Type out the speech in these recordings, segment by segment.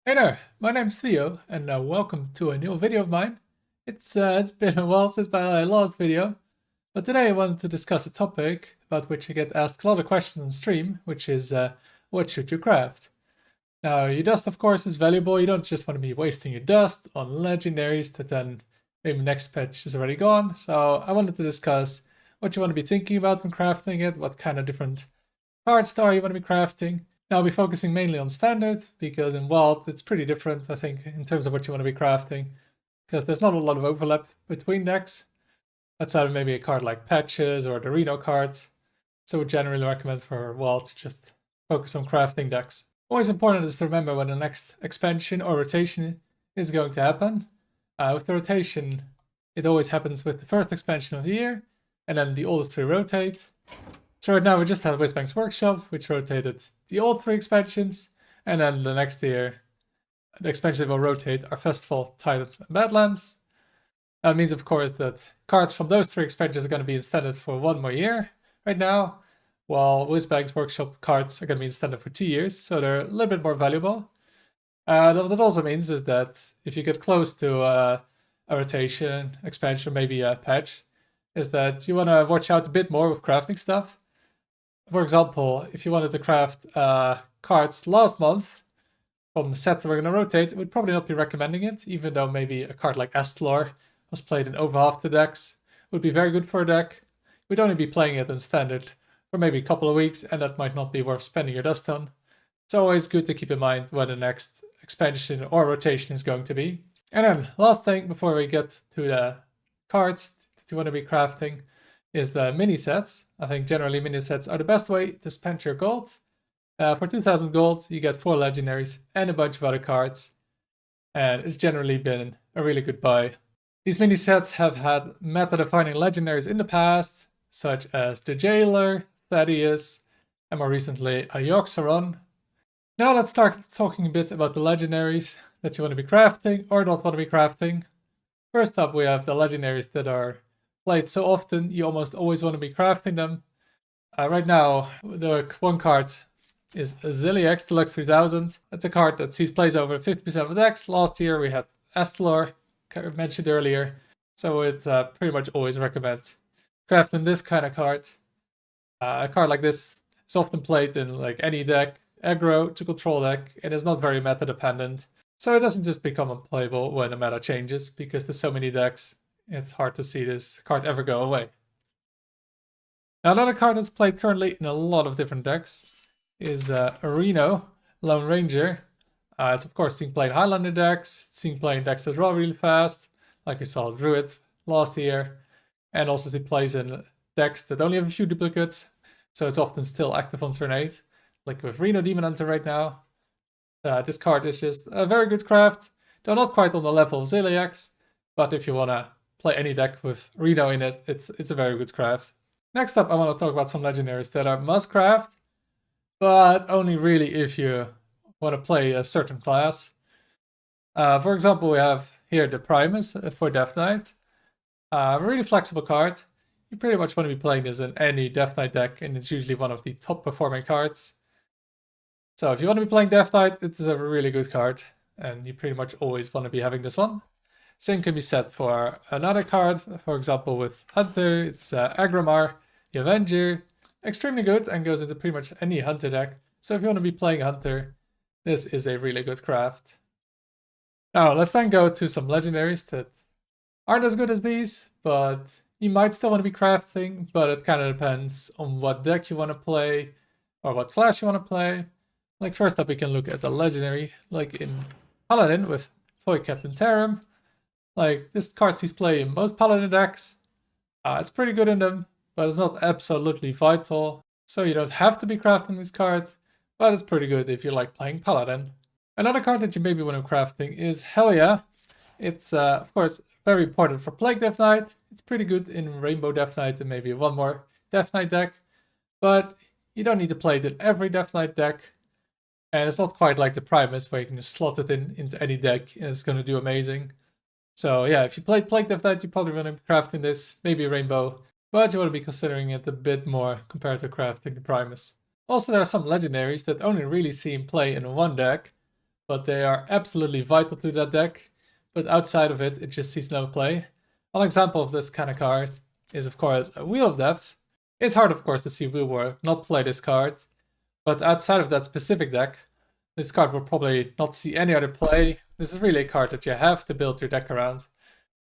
Hey there, my name's Theo, and welcome to a new video of mine. It's been a while since my last video, but today I wanted to discuss a topic about which I get asked a lot of questions on stream, which is what should you craft? Now, your dust, of course, is valuable. You don't just want to be wasting your dust on legendaries that then maybe next patch is already gone. So I wanted to discuss what you want to be thinking about when crafting it, what kind of different card star you want to be crafting. Now I'll be focusing mainly on standard, because in Wild it's pretty different, I think, in terms of what you want to be crafting, because there's not a lot of overlap between decks. Outside of maybe a card like Patches or the Reno cards. So I would generally recommend for Wild to just focus on crafting decks. Always important is to remember when the next expansion or rotation is going to happen. With the rotation, it always happens with the first expansion of the year, and then the oldest three rotate. So right now we just had Wisbank's Workshop, which rotated the old three expansions, and then the next year the expansions will rotate our Festival, Tidal, and Badlands. That means, of course, that cards from those three expansions are going to be in standard for 1 more year right now, while Wisbank's Workshop cards are going to be in standard for 2 years, so they're a little bit more valuable. What that also means is that if you get close to a rotation, expansion, maybe a patch, is that you want to watch out a bit more with crafting stuff. For example, if you wanted to craft cards last month from sets that were going to rotate, I would probably not be recommending it, even though maybe a card like Astlor was played in over half the decks. Would be very good for a deck. You'd only be playing it in standard for maybe a couple of weeks, and that might not be worth spending your dust on. It's always good to keep in mind when the next expansion or rotation is going to be. And then, last thing before we get to the cards that you want to be crafting is the mini sets. I think generally mini sets are the best way to spend your gold. For 2000 gold, you get 4 legendaries and a bunch of other cards, and it's generally been a really good buy. These mini sets have had meta-defining legendaries in the past, such as the Jailer, Thaddeus, and more recently a Yoxaron. Now let's start talking a bit about the legendaries that you want to be crafting or not want to be crafting. First up, we have the legendaries that are played so often you almost always want to be crafting them. Right now, the one card is Ziliax Deluxe 3000. That's a card that sees plays over 50% of decks. Last year we had Astalor, mentioned earlier, so it pretty much always recommends crafting this kind of card. A card like this is often played in like any deck, aggro to control deck, and is not very meta dependent. So it doesn't just become unplayable when the meta changes, because there's so many decks, it's hard to see this card ever go away. Now another card that's played currently in a lot of different decks is Reno, Lone Ranger. It's of course seen played in Highlander decks, it's seen played in decks that draw really fast, like we saw Druid last year, and also it plays in decks that only have a few duplicates, so it's often still active on turn 8, like with Reno Demon Hunter right now. This card is just a very good craft, though not quite on the level of Ziliax, but if you want to play any deck with Reno in it, it's a very good craft. Next up, I want to talk about some legendaries that are must craft, but only really if you want to play a certain class. For example, we have here the Primus for Death Knight. A really flexible card. You pretty much want to be playing this in any Death Knight deck, and it's usually one of the top performing cards. So if you want to be playing Death Knight, it's a really good card, and you pretty much always want to be having this one. Same can be said for another card, for example with Hunter, it's Agramar, the Avenger. Extremely good and goes into pretty much any Hunter deck. So if you want to be playing Hunter, this is a really good craft. Now let's then go to some legendaries that aren't as good as these, but you might still want to be crafting, but it kind of depends on what deck you want to play or what class you want to play. Like first up we can look at the legendary, like in Paladin with Toy Captain Tarim. Like this card sees play in most Paladin decks. It's pretty good in them, but it's not absolutely vital, so you don't have to be crafting this card, but it's pretty good if you like playing Paladin. Another card that you maybe want to crafting is Hell Yeah. It's of course very important for Plague Death Knight. It's pretty good in Rainbow Death Knight and maybe one more Death Knight deck, but you don't need to play it in every Death Knight deck. And it's not quite like the Primus where you can just slot it into any deck and it's going to do amazing. So yeah, if you played Plague Death Knight, you probably want to be crafting this, maybe Rainbow, but you want to be considering it a bit more compared to crafting the Primus. Also, there are some legendaries that only really see in play in one deck, but they are absolutely vital to that deck. But outside of it, it just sees no play. One example of this kind of card is, of course, a Wheel of Death. It's hard, of course, to see Wheelwork not play this card, but outside of that specific deck, this card will probably not see any other play. This is really a card that you have to build your deck around.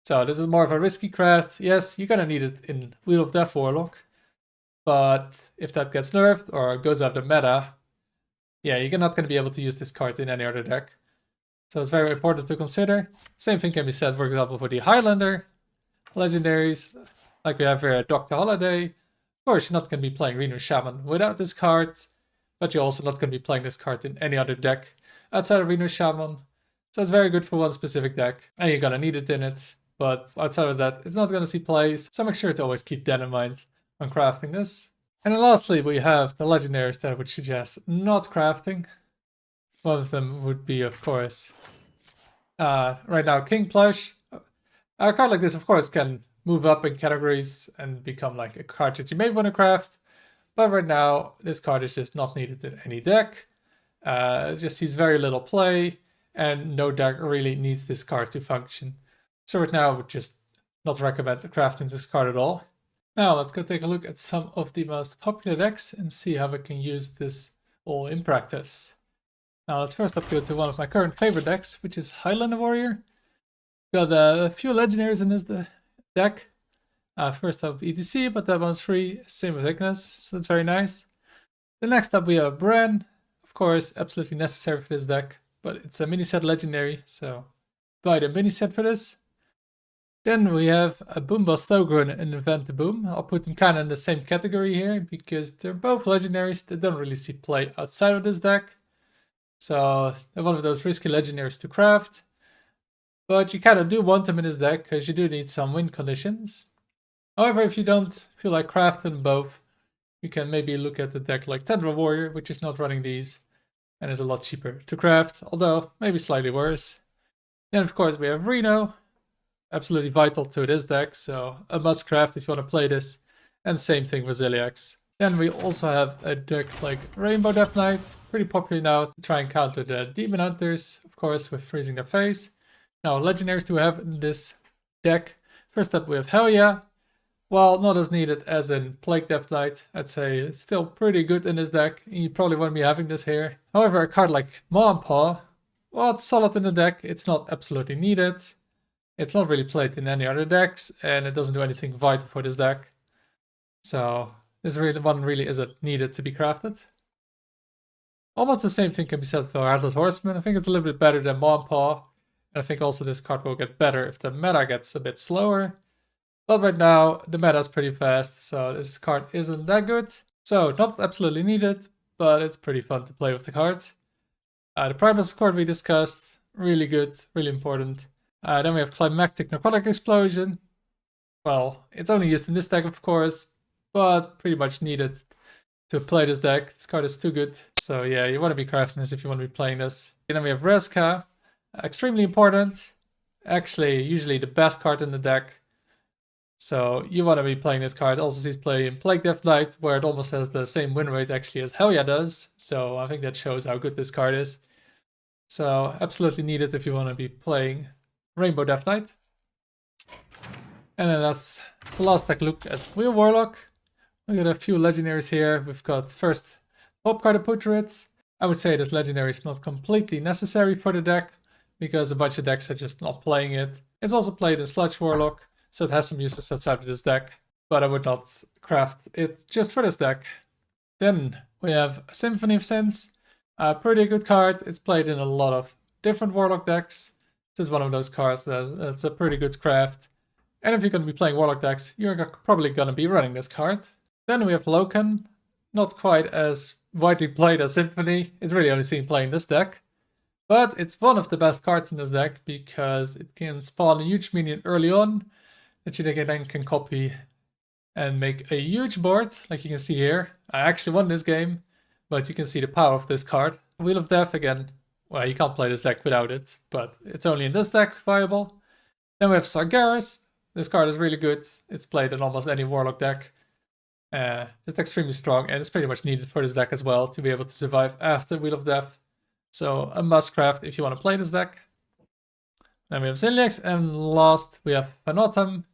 So this is more of a risky card. Yes, you're gonna need it in Wheel of Death Warlock, but if that gets nerfed or goes out of the meta, yeah, you're not gonna be able to use this card in any other deck. So it's very important to consider. Same thing can be said, for example, for the Highlander Legendaries, like we have here at Dr. Holiday. Of course, you're not going to be playing Reno Shaman without this card, but you're also not going to be playing this card in any other deck outside of Reno Shaman. So it's very good for one specific deck, and you're going to need it in it. But outside of that, it's not going to see plays, so make sure to always keep that in mind when crafting this. And then lastly, we have the Legendaries that I would suggest not crafting. One of them would be, of course, right now, King Plush. A card like this, of course, can move up in categories and become like a card that you may want to craft. But right now, this card is just not needed in any deck. It just sees very little play, and no deck really needs this card to function. So right now, I would just not recommend crafting this card at all. Now, let's go take a look at some of the most popular decks and see how we can use this all in practice. Now, let's first up go to one of my current favorite decks, which is Highlander Warrior. Got a few legendaries in this deck. First up ETC, but that one's free. Same with Ignis, so that's very nice. The next up we have Bran. Of course, absolutely necessary for this deck, but it's a mini set legendary, so buy the mini set for this. Then we have a Boomba Stogrun and Invent the Boom. I'll put them kind of in the same category here because they're both legendaries that don't really see play outside of this deck. So they're one of those risky legendaries to craft. But you kind of do want them in this deck because you do need some win conditions. However, if you don't feel like crafting both, you can maybe look at the deck like Tendril Warrior, which is not running these and is a lot cheaper to craft, although maybe slightly worse. Then of course we have Reno, absolutely vital to this deck, so a must craft if you want to play this. And same thing with Ziliax. Then we also have a deck like Rainbow Death Knight, pretty popular now to try and counter the Demon Hunters, of course with freezing their face. Now, legendaries do we have in this deck. First up we have Hell Yeah. While not as needed as in Plague Death Knight, I'd say it's still pretty good in this deck. You probably won't be having this here. However, a card like Maw and Paw, well, it's solid in the deck. It's not absolutely needed. It's not really played in any other decks, and it doesn't do anything vital for this deck. So this one really isn't needed to be crafted. Almost the same thing can be said for Heartless Horseman. I think it's a little bit better than Maw and Paw. And I think also this card will get better if the meta gets a bit slower. But right now, the meta is pretty fast, so this card isn't that good. So, not absolutely needed, but it's pretty fun to play with the card. The Primus card we discussed, really good, really important. Then we have Climactic Necrotic Explosion. Well, it's only used in this deck, of course, but pretty much needed to play this deck. This card is too good. So yeah, you want to be crafting this if you want to be playing this. And then we have Reska. Extremely important. Actually, usually the best card in the deck. So you want to be playing this card. Also sees play in Plague Death Knight, where it almost has the same win rate actually as Hell Yeah does. So I think that shows how good this card is. So absolutely needed if you want to be playing Rainbow Death Knight. And then that's the last tech look at Wheel Warlock. We got a few legendaries here. We've got first Pop Card Portraits. I would say this legendary is not completely necessary for the deck, because a bunch of decks are just not playing it. It's also played in Sludge Warlock, so it has some uses outside of this deck, but I would not craft it just for this deck. Then we have Symphony of Sins, a pretty good card. It's played in a lot of different Warlock decks. This is one of those cards that's a pretty good craft. And if you're going to be playing Warlock decks, you're probably going to be running this card. Then we have Loken, not quite as widely played as Symphony. It's really only seen playing this deck. But it's one of the best cards in this deck because it can spawn a huge minion early on that you then can copy and make a huge board, like you can see here. I actually won this game, but you can see the power of this card. Wheel of Death again. Well, you can't play this deck without it, but it's only in this deck viable. Then we have Sargeras. This card is really good. It's played in almost any Warlock deck. It's extremely strong, and it's pretty much needed for this deck as well to be able to survive after Wheel of Death. So a must craft if you want to play this deck. Then we have Zinlex, and last we have Phantom.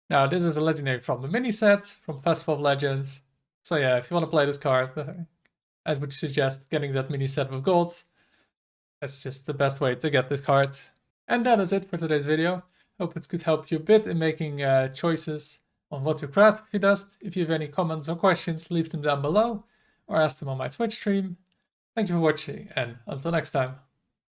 Now this is a legendary from the mini set from Festival of Legends. So yeah, if you want to play this card, I would suggest getting that mini set with gold. That's just the best way to get this card. And that is it for today's video. Hope it could help you a bit in making choices on what to craft with your dust. If you have any comments or questions, leave them down below or ask them on my Twitch stream. Thank you for watching, and until next time.